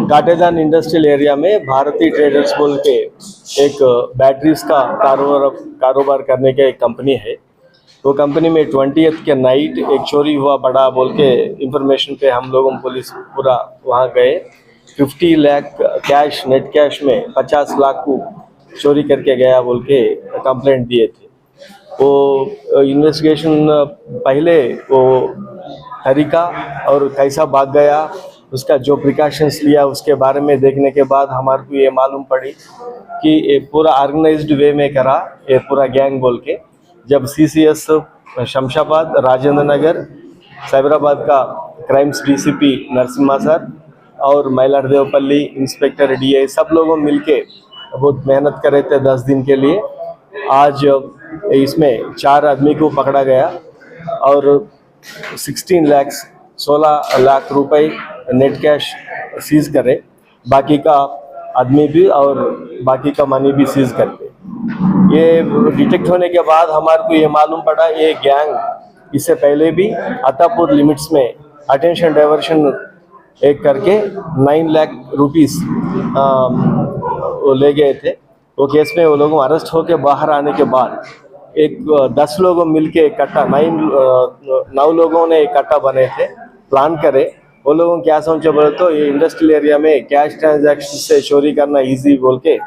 काटेदान industrial area में Bharti traders बोल के एक बैटरीज का कारोबार करने की एक कंपनी है। वो कंपनी में 20th के नाइट एक चोरी हुआ बड़ा बोल के इंफॉर्मेशन पे हम लोगों पुलिस पूरा वहाँ गए। 50 लाख कैश, नेट कैश में 50 लाख को चोरी करके गया बोल के कंप्लेंट दिए थे। वो इन्वेस्टिगेशन पहले वो तरीका और कैसा भाग गया, उसका जो प्रिकॉशंस लिया, उसके बारे में देखने के बाद हमारे को ये मालूम पड़ी कि ये पूरा ऑर्गेनाइज्ड वे में करा ये पूरा गैंग बोल के। जब CCS शमशाबाद, राजेंद्र नगर, साइबराबाद का क्राइम्स DCP नरसिम्हा सर और मैलारदेवपल्ली इंस्पेक्टर DI सब लोगों मिलके बहुत मेहनत करे थे 10 दिन के लिए। आज इसमें 4 आदमी को पकड़ा गया और 16 लाख रुपए नेट कैश सीज करे, बाकी का आदमी भी और बाकी का मनी भी सीज करते। ये डिटेक्ट होने के बाद हमारे को ये मालूम पड़ा ये गैंग इससे पहले भी अतापुर लिमिट्स में अटेंशन डाइवर्शन एक करके 9 लाख रुपीस वो ले गए थे। वो केस में वो लोगों अरेस्ट होके बाहर आने के बाद एक 10 लोगों मिलके इकट्ठा 9 लोगों ने इकट्ठा बने थे, प्लान करे। वो लोगों क्या सोचे बोले तो ये इंडस्ट्रियल एरिया में कैश ट्रांजैक्शन से चोरी करना इजी बोल के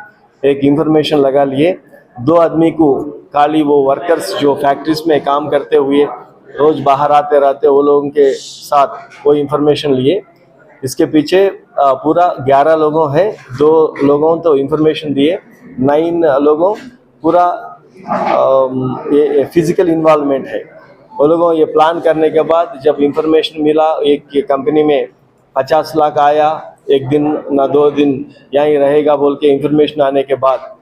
एक इंफॉर्मेशन लगा लिए। 2 आदमी को खाली वो वर्कर्स जो फैक्ट्रीज में काम करते हुए रोज बाहर आते रहते, वो लोगों के साथ वो इंफॉर्मेशन लिए। इसके पीछे पूरा 11 लोगों है, 2 लोगों तो इंफॉर्मेशन दिए, 9 लोगों पूरा ये फिजिकल इन्वॉल्वमेंट है। वो लोगों ये प्लान करने के बाद जब इंफॉर्मेशन मिला एक कंपनी में 50 लाख आया, एक दिन ना 2 दिन यहीं रहेगा बोल के इंफॉर्मेशन आने के बाद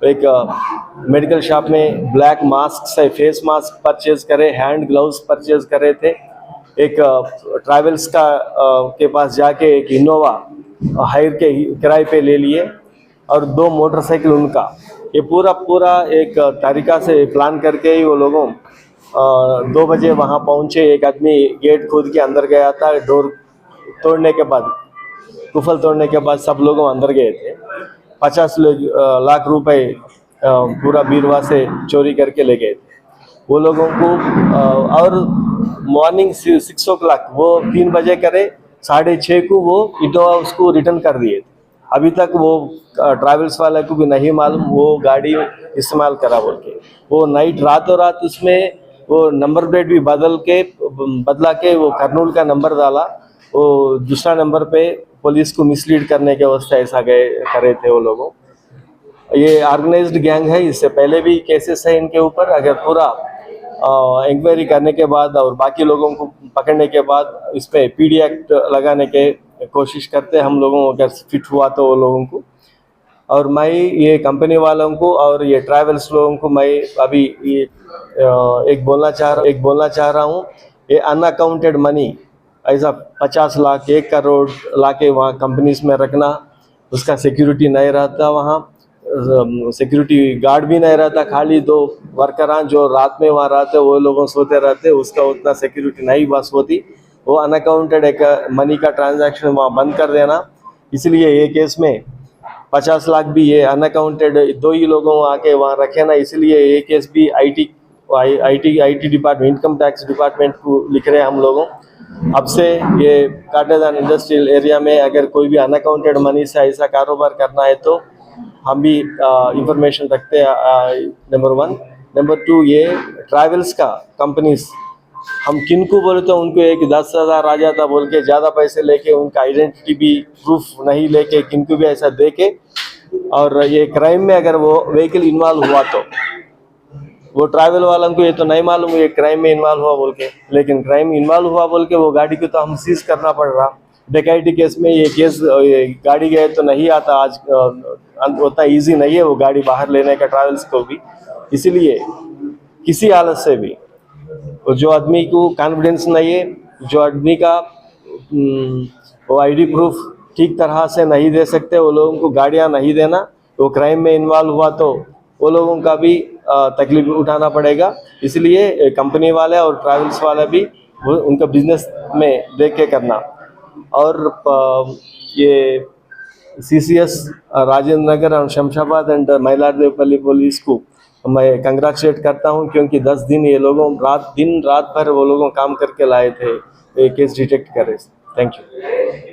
एक मेडिकल शॉप में ब्लैक मास्क से फेस मास्क परचेज करे, हैंड ग्लव्स परचेज करे थे। एक ट्रैवल्स का के पास जाके एक इनोवा हायर के किराए पे ले लिए और 2 मोटरसाइकिल उनका। ये पूरा एक तरीका से प्लान करके ही वो लोगों 2 बजे वहाँ पहुँचे। एक आदमी गेट खोद के अंदर गया था, डोर तोड़ने के बाद, कुफल तोड़ने के बाद सब लोगों अंदर गए थे। 50 लाख रुपए पूरा बीरवा से चोरी करके ले गए थे वो लोगों को। और मॉर्निंग 6 o'clock वो 3 बजे करे, 6:30 को वो इनोवा उसको रिटर्न कर दिए थे। अभी तक वो ट्रैवल्स वाले को भी नहीं मालूम वो गाड़ी इस्तेमाल करा बोल के। वो रातों रात उसमें वो नंबर प्लेट भी बदला के वो कर्नूल का नंबर डाला, वो दूसरा नंबर पे पुलिस को मिसलीड करने के वास्ते ऐसा करे थे वो लोगों। ये ऑर्गेनाइज्ड गैंग है, इससे पहले भी केसेस है इनके ऊपर। अगर पूरा इंक्वायरी करने के बाद और बाकी लोगों को पकड़ने के बाद इस पर PD एक्ट लगाने के कोशिश करते हम लोगों, अगर फिट हुआ तो वो लोगों को। और मैं ये कंपनी वालों को और ये ट्रैवल्स लोगों को मैं अभी ये एक बोलना चाह रहा हूँ। ये अनअकाउंटेड मनी ऐसा 50 लाख 1 करोड़ लाके वहाँ कंपनीज में रखना, उसका सिक्योरिटी नहीं रहता, वहाँ सिक्योरिटी गार्ड भी नहीं रहता, खाली 2 वर्करान जो रात में वहाँ रहते वो लोगों सोते रहते, उसका उतना सिक्योरिटी नहीं बस होती। वो अनअकाउंटेड एक मनी का ट्रांजैक्शन वहाँ बंद कर देना। इसलिए ये केस में 50 लाख भी ये अनअकाउंटेड 2 ही लोगों आके वहाँ रखे ना, इसलिए ये केस भी IT department, income tax department को लिख रहे हैं हम लोगों। अब से ये काटेदान इंडस्ट्रियल एरिया में अगर कोई भी अनअकाउंटेड मनी से ऐसा कारोबार करना है तो हम भी इंफॉर्मेशन रखते हैं, नंबर 1। नंबर 2, ये ट्रैवल्स का कंपनीज हम किन को बोले तो उनको एक 10,000 आ जाता बोल के ज़्यादा पैसे लेके उनका आइडेंटिटी भी प्रूफ नहीं लेके किन को भी ऐसा दे के, और ये क्राइम में अगर वो व्हीकल इन्वॉल्व हुआ तो वो ट्रैवल वालों को ये तो नहीं मालूम ये क्राइम में इन्वॉल्व हुआ बोल के, लेकिन क्राइम इन्वॉल्व हुआ बोल के वो गाड़ी को तो हम सीज करना पड़ रहा। डकैती केस में ये केस ये गाड़ी गए तो नहीं आता, आज उतना ईजी नहीं है वो गाड़ी बाहर लेने का ट्रैवल्स को भी। इसीलिए किसी हालत से भी जो आदमी को कॉन्फिडेंस नहीं है, जो आदमी का वो ID प्रूफ ठीक तरह से नहीं दे सकते, वो लोगों को गाड़ियां नहीं देना। वो क्राइम में इन्वॉल्व हुआ तो वो लोगों का भी तकलीफ उठाना पड़ेगा। इसलिए कंपनी वाले और ट्रैवल्स वाला भी उनका बिजनेस में देख के करना। और ये CCS राजेंद्र नगर और शमशाबाद एंड मइलारदेवपल्ली पुलिस को मैं कंग्रेचुलेट करता हूं, क्योंकि 10 दिन ये लोगों दिन रात भर वो लोगों काम करके लाए थे ये केस डिटेक्ट करे। Thank you.